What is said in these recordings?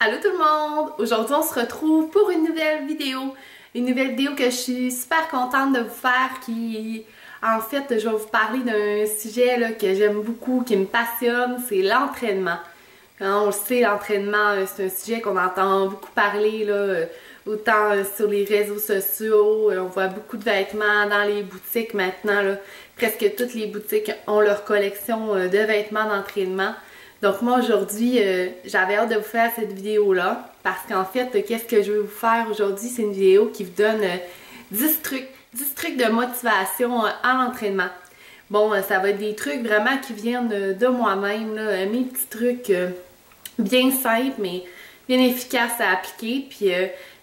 Allô tout le monde! Aujourd'hui on se retrouve pour une nouvelle vidéo. Une nouvelle vidéo que je suis super contente de vous faire qui... En fait, je vais vous parler d'un sujet là, que j'aime beaucoup, qui me passionne, c'est l'entraînement. On le sait, l'entraînement, c'est un sujet qu'on entend beaucoup parler, là, autant sur les réseaux sociaux, on voit beaucoup de vêtements dans les boutiques maintenant, là. Presque toutes les boutiques ont leur collection de vêtements d'entraînement. Donc moi aujourd'hui, j'avais hâte de vous faire cette vidéo-là parce qu'en fait, qu'est-ce que je vais vous faire aujourd'hui? C'est une vidéo qui vous donne 10 trucs de motivation à l'entraînement. Bon, ça va être des trucs vraiment qui viennent de moi-même, mes petits trucs bien simples mais bien efficaces à appliquer. Puis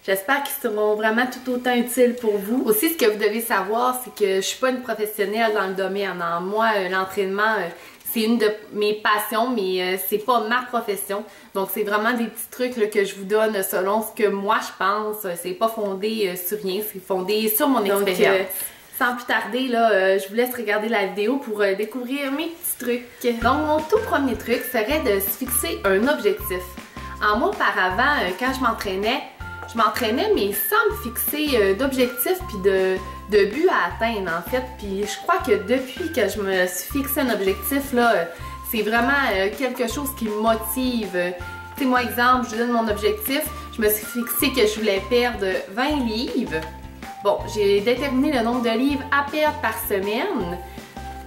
j'espère qu'ils seront vraiment tout autant utiles pour vous. Aussi, ce que vous devez savoir, c'est que je suis pas une professionnelle dans le domaine. Hein. Moi, l'entraînement... c'est une de mes passions, mais c'est pas ma profession. Donc, c'est vraiment des petits trucs là, que je vous donne selon ce que moi je pense. C'est pas fondé sur rien, c'est fondé sur mon expérience. Sans plus tarder, là, je vous laisse regarder la vidéo pour découvrir mes petits trucs. Donc, mon tout premier truc serait de se fixer un objectif. Moi, auparavant, quand je m'entraînais, mais sans me fixer d'objectif puis de but à atteindre en fait. Puis je crois que depuis que je me suis fixé un objectif, là, c'est vraiment quelque chose qui me motive. Tu sais, moi, exemple, je vous donne mon objectif, je me suis fixé que je voulais perdre 20 livres. Bon, j'ai déterminé le nombre de livres à perdre par semaine.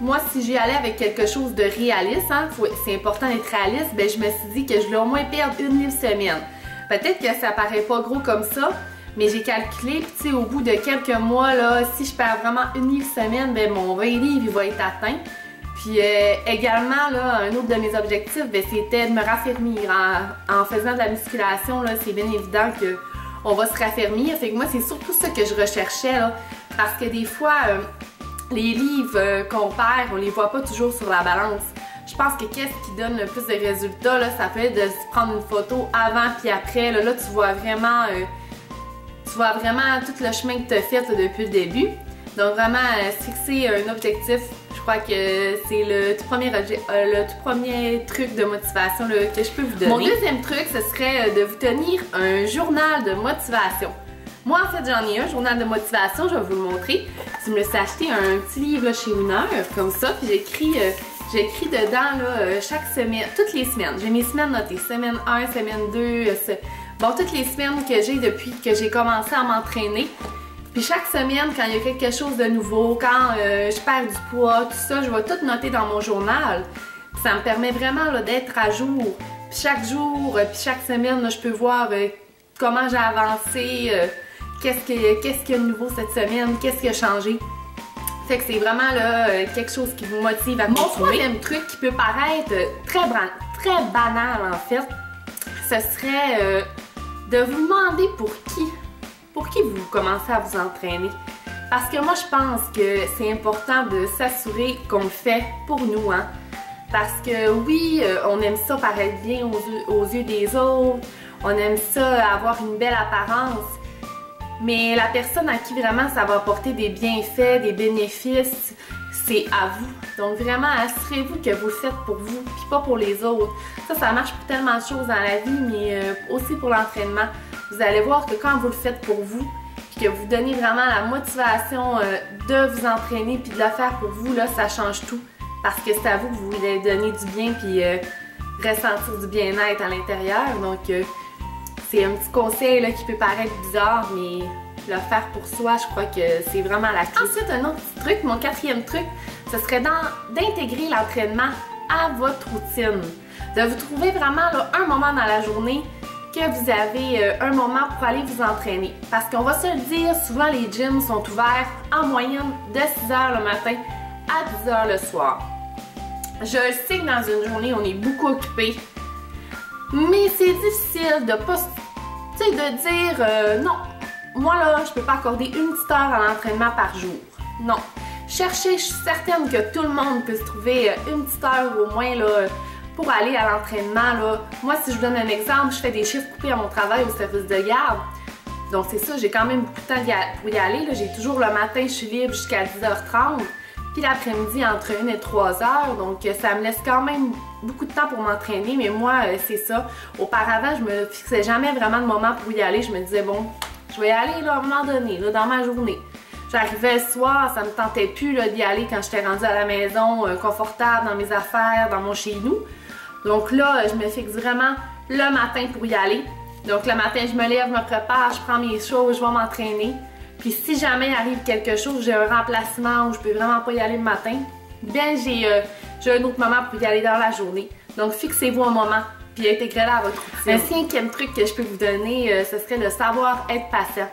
Moi, si j'y allais avec quelque chose de réaliste, hein, c'est important d'être réaliste, ben je me suis dit que je voulais au moins perdre une livre semaine. Peut-être que ça paraît pas gros comme ça, mais j'ai calculé, puis tu sais, au bout de quelques mois, là, si je perds vraiment une livre semaine, ben mon 20 livres, il va être atteint. Puis également, là, un autre de mes objectifs, ben, c'était de me raffermir. En faisant de la musculation, là, c'est bien évident qu'on va se raffermir. Fait que moi, c'est surtout ça que je recherchais, là, parce que des fois, les livres qu'on perd, on les voit pas toujours sur la balance. Je pense que qu'est-ce qui donne le plus de résultats, là, ça peut être de se prendre une photo avant puis après. Là, tu vois vraiment tout le chemin que tu as fait là, depuis le début. Donc vraiment, se fixer un objectif, je crois que c'est le tout premier truc de motivation là, que je peux vous donner. Mon deuxième truc, ce serait de vous tenir un journal de motivation. Moi, en fait, j'en ai un journal de motivation, je vais vous le montrer. Je me suis acheté un petit livre là, chez Winner, comme ça, puis j'écris dedans là, chaque semaine, toutes les semaines. J'ai mes semaines notées, semaine 1, semaine 2, bon, toutes les semaines que j'ai depuis que j'ai commencé à m'entraîner. Puis chaque semaine, quand il y a quelque chose de nouveau, quand je perds du poids, tout ça, je vais tout noter dans mon journal. Puis ça me permet vraiment d'être à jour. Puis chaque jour, puis chaque semaine, là, je peux voir comment j'ai avancé, qu'est-ce qu'il y a de nouveau cette semaine, qu'est-ce qui a changé. Fait que c'est vraiment là, quelque chose qui vous motive à continuer. Mon troisième truc qui peut paraître très banal en fait, ce serait de vous demander pour qui vous commencez à vous entraîner. Parce que moi je pense que c'est important de s'assurer qu'on le fait pour nous. Hein? Parce que oui, on aime ça paraître bien aux yeux des autres, on aime ça avoir une belle apparence. Mais la personne à qui vraiment ça va apporter des bienfaits, des bénéfices, c'est à vous. Donc vraiment, assurez-vous que vous le faites pour vous, puis pas pour les autres. Ça marche pour tellement de choses dans la vie, mais aussi pour l'entraînement. Vous allez voir que quand vous le faites pour vous, puis que vous donnez vraiment la motivation de vous entraîner, puis de le faire pour vous, là, ça change tout. Parce que c'est à vous que vous voulez donner du bien, puis ressentir du bien-être à l'intérieur. Donc, c'est un petit conseil là, qui peut paraître bizarre, mais le faire pour soi, je crois que c'est vraiment la clé. Ensuite, un autre petit truc, mon quatrième truc, ce serait d'intégrer l'entraînement à votre routine. De vous trouver vraiment là, un moment dans la journée que vous avez un moment pour aller vous entraîner. Parce qu'on va se le dire, souvent les gyms sont ouverts en moyenne de 6h le matin à 10h le soir. Je sais que dans une journée, on est beaucoup occupé. Mais c'est difficile de pas, tu sais, de dire non, moi là, je peux pas accorder une petite heure à l'entraînement par jour. Non. Cherchez, je suis certaine que tout le monde peut se trouver une petite heure au moins là, pour aller à l'entraînement. Là. Moi, si je vous donne un exemple, je fais des chiffres coupés à mon travail au service de garde. Donc c'est ça, j'ai quand même beaucoup de temps pour y aller. J'ai toujours le matin, je suis libre jusqu'à 10h30. puis l'après-midi entre 1 et 3 heures, donc ça me laisse quand même beaucoup de temps pour m'entraîner, mais moi, c'est ça. Auparavant, je me fixais jamais vraiment de moment pour y aller, je me disais, bon, je vais y aller là, à un moment donné, là, dans ma journée. J'arrivais le soir, ça me tentait plus d'y aller quand j'étais rendue à la maison, confortable dans mes affaires, dans mon chez-nous. Donc là, je me fixe vraiment le matin pour y aller. Donc le matin, je me lève, je me prépare, je prends mes choses, je vais m'entraîner. Puis si jamais il arrive quelque chose, j'ai un remplacement où je peux vraiment pas y aller le matin, bien j'ai un autre moment pour y aller dans la journée. Donc fixez-vous un moment, puis intégrez-le à votre routine. Un 5e truc que je peux vous donner, ce serait de savoir être patient.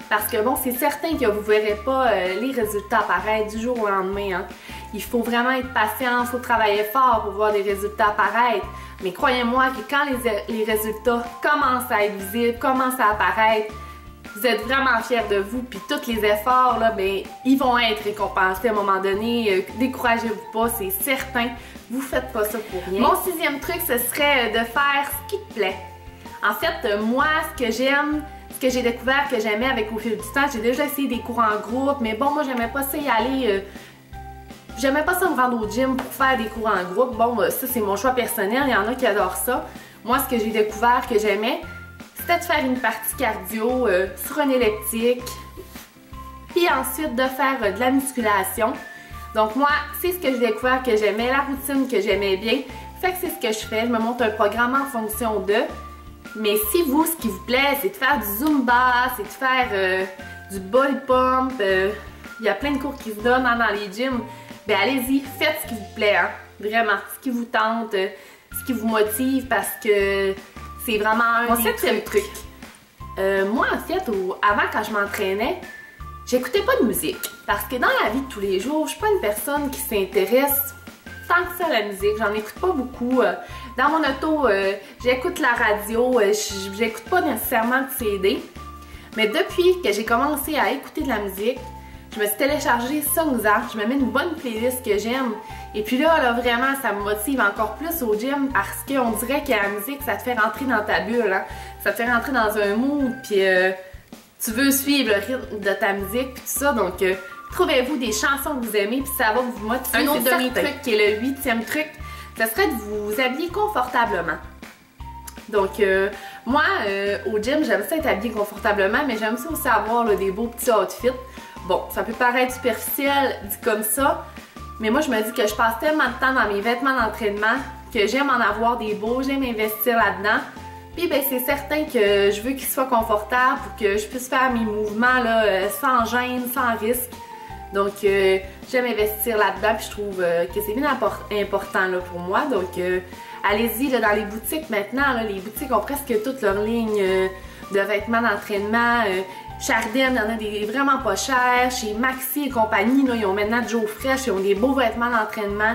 Parce que bon, c'est certain que vous ne verrez pas les résultats apparaître du jour au lendemain. Hein. Il faut vraiment être patient, il faut travailler fort pour voir des résultats apparaître. Mais croyez-moi que quand les résultats commencent à être visibles, commencent à apparaître, vous êtes vraiment fiers de vous, puis tous les efforts, là, ben, ils vont être récompensés à un moment donné. Découragez-vous pas, c'est certain. Vous faites pas ça pour rien. Mon 6e truc, ce serait de faire ce qui te plaît. En fait, moi, ce que j'aime, ce que j'ai découvert que j'aimais avec au fil du temps, j'ai déjà essayé des cours en groupe, mais bon, moi, j'aimais pas ça y aller. J'aimais pas ça me rendre au gym pour faire des cours en groupe. Bon, ça, c'est mon choix personnel. Il y en a qui adorent ça. Moi, ce que j'ai découvert que j'aimais, c'était de faire une partie cardio sur un elliptique, puis ensuite de faire de la musculation. Donc moi, c'est ce que j'ai découvert que j'aimais, la routine que j'aimais bien. Fait que c'est ce que je fais, je me monte un programme en fonction de. Mais si vous, ce qui vous plaît, c'est de faire du Zumba, c'est de faire du body pump, il y a plein de cours qui se donnent dans les gyms, ben allez-y, faites ce qui vous plaît, hein. Vraiment, ce qui vous tente, ce qui vous motive, parce que c'est vraiment un des 7e truc. Moi, en fait, avant, quand je m'entraînais, j'écoutais pas de musique. Parce que dans la vie de tous les jours, je suis pas une personne qui s'intéresse tant que ça à la musique. J'en écoute pas beaucoup. Dans mon auto, j'écoute la radio. J'écoute pas nécessairement de CD. Mais depuis que j'ai commencé à écouter de la musique, je me suis téléchargé Songza. Je me mets une bonne playlist que j'aime. Et puis là, vraiment, ça me motive encore plus au gym parce qu'on dirait que la musique, ça te fait rentrer dans ta bulle. Hein? Ça te fait rentrer dans un mood. Puis tu veux suivre le rythme de ta musique. Puis tout ça. Donc, trouvez-vous des chansons que vous aimez. Puis ça va vous motiver. Un autre de mes trucs qui est le 8e truc, ce serait de vous habiller confortablement. Donc, moi, au gym, j'aime ça être habillée confortablement. Mais j'aime ça aussi avoir là, des beaux petits outfits. Bon, ça peut paraître superficiel dit comme ça, mais moi je me dis que je passe tellement de temps dans mes vêtements d'entraînement que j'aime en avoir des beaux, j'aime investir là-dedans. Puis ben c'est certain que je veux qu'ils soient confortables pour que je puisse faire mes mouvements là, sans gêne, sans risque. Donc j'aime investir là-dedans, puis je trouve que c'est bien important là, pour moi. Donc allez-y dans les boutiques maintenant, là, les boutiques ont presque toute leur ligne de vêtements d'entraînement. Chardin, il y en a des vraiment pas chers. Chez Maxi et compagnie, là, ils ont maintenant Joe Fresh, ils ont des beaux vêtements d'entraînement.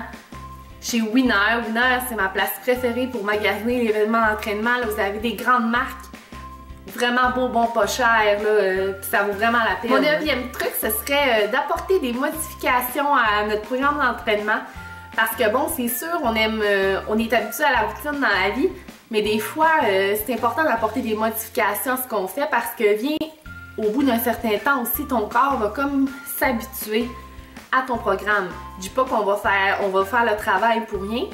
Chez Winner, c'est ma place préférée pour magasiner les vêtements d'entraînement. Là, vous avez des grandes marques, vraiment beaux, bons, pas chers, puis ça vaut vraiment la peine. Mon 9e truc, ce serait d'apporter des modifications à notre programme d'entraînement. Parce que bon, c'est sûr, on est habitué à la routine dans la vie, mais des fois, c'est important d'apporter des modifications à ce qu'on fait parce que au bout d'un certain temps aussi, ton corps va comme s'habituer à ton programme. Je dis pas qu'on va faire le travail pour rien,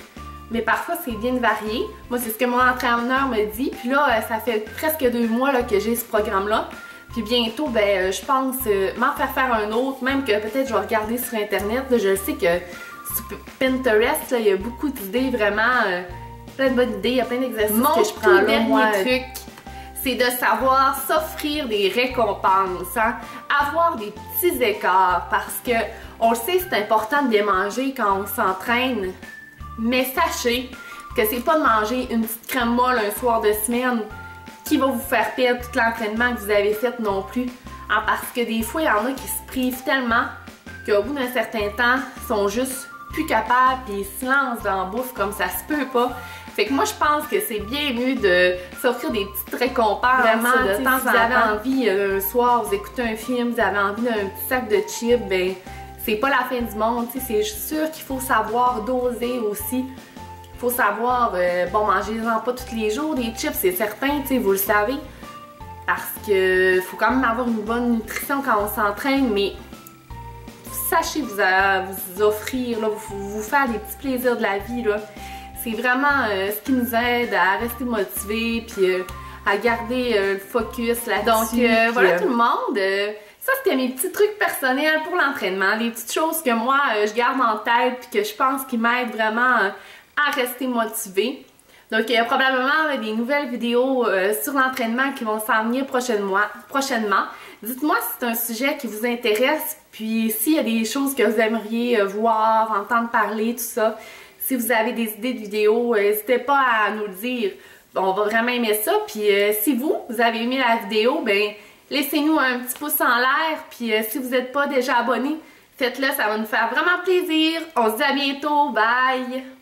mais parfois c'est bien de varier. Moi, c'est ce que mon entraîneur me dit. Puis là, ça fait presque 2 mois là, que j'ai ce programme-là. Puis bientôt, ben, je pense m'en faire un autre, même que peut-être je vais regarder sur Internet. Là, je sais que sur Pinterest, là, il y a beaucoup d'idées, vraiment, plein de bonnes idées, il y a plein d'exercices que je prends là, moi. Truc, c'est de savoir s'offrir des récompenses, hein? Avoir des petits écarts, parce que on le sait, c'est important de bien manger quand on s'entraîne, mais sachez que c'est pas de manger une petite crème molle un soir de semaine qui va vous faire perdre tout l'entraînement que vous avez fait non plus, hein? Parce que des fois, il y en a qui se privent tellement qu'au bout d'un certain temps, ils sont juste plus capables et ils se lancent dans la bouffe comme ça se peut pas. Fait que moi, je pense que c'est bien mieux de s'offrir des petites récompenses. Vraiment, de temps en temps. Si vous avez envie, un soir, vous écoutez un film, vous avez envie d'un petit sac de chips, ben c'est pas la fin du monde. C'est sûr qu'il faut savoir doser aussi. Il faut savoir, bon, mangez-en pas tous les jours, des chips, c'est certain, vous le savez. Parce que faut quand même avoir une bonne nutrition quand on s'entraîne, mais sachez vous offrir, là, vous faire des petits plaisirs de la vie, là. C'est vraiment ce qui nous aide à rester motivés, puis à garder le focus là-dessus. Donc voilà tout le monde. Ça, c'était mes petits trucs personnels pour l'entraînement, les petites choses que moi, je garde en tête puis que je pense qui m'aident vraiment à rester motivée. Donc, il y a probablement des nouvelles vidéos sur l'entraînement qui vont s'en venir prochainement. Dites-moi si c'est un sujet qui vous intéresse, puis s'il y a des choses que vous aimeriez voir, entendre parler, tout ça. Si vous avez des idées de vidéos, n'hésitez pas à nous le dire. On va vraiment aimer ça. Puis si vous avez aimé la vidéo, ben laissez-nous un petit pouce en l'air. Puis si vous n'êtes pas déjà abonné, faites-le, ça va nous faire vraiment plaisir. On se dit à bientôt. Bye!